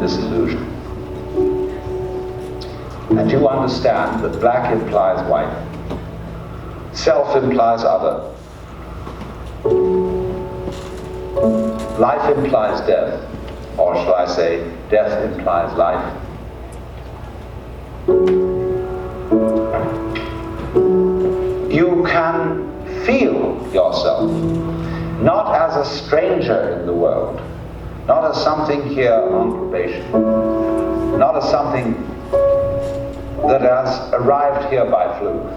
this illusion. And you understand that black implies white, self implies other, life implies death, or shall I say, death implies life. You can feel yourself not as a stranger in the world, not as something here on probation, not as something that has arrived here by fluke,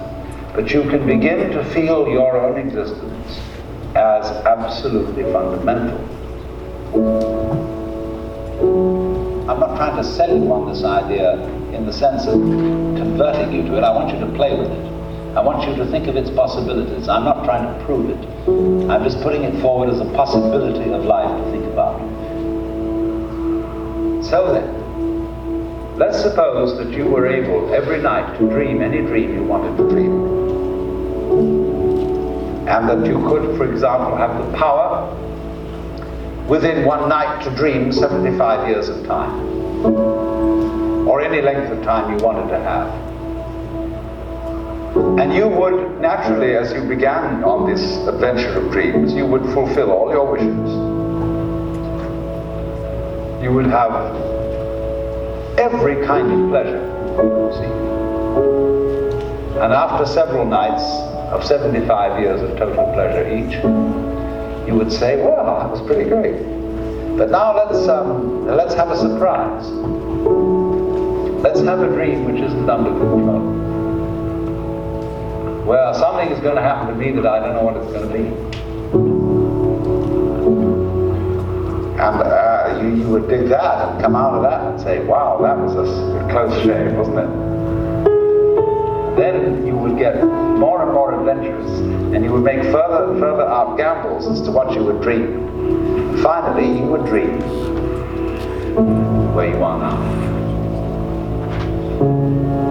but you can begin to feel your own existence as absolutely fundamental. I'm not trying to sell you on this idea in the sense of converting you to it. I want you to play with it. I want you to think of its possibilities. I'm not trying to prove it. I'm just putting it forward as a possibility of life to think about. So then, let's suppose that you were able every night to dream any dream you wanted to dream. And that you could, for example, have the power within one night to dream 75 years of time, or any length of time you wanted to have. And you would naturally, as you began on this adventure of dreams, you would fulfill all your wishes. You would have every kind of pleasure you see. And after several nights of 75 years of total pleasure each, you would say, well, that was pretty great. But now let's have a surprise. Let's have a dream which isn't under control. Well, something is going to happen to me that I don't know what it's going to be. And you would dig that and come out of that and say, wow, that was a close shave, wasn't it? Then you would get more and more adventurous, and you would make further and further out gambles as to what you would dream. And finally, you would dream where you are now.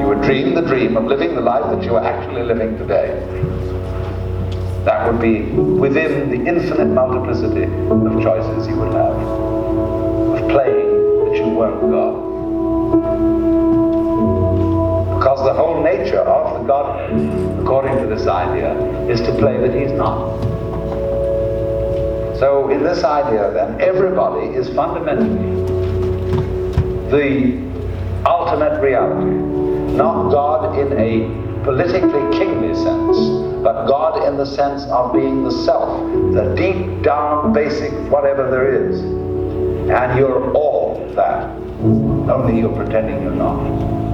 You would dream the dream of living the life that you are actually living today. That would be within the infinite multiplicity of choices you would have, of playing that you weren't God. Because the whole nature of the Godhead, according to this idea, is to play that He's not. So in this idea then, everybody is fundamentally the ultimate reality. Not God in a politically kingly sense, but God in the sense of being the self, the deep down basic whatever there is. And you're all that, only you're pretending you're not.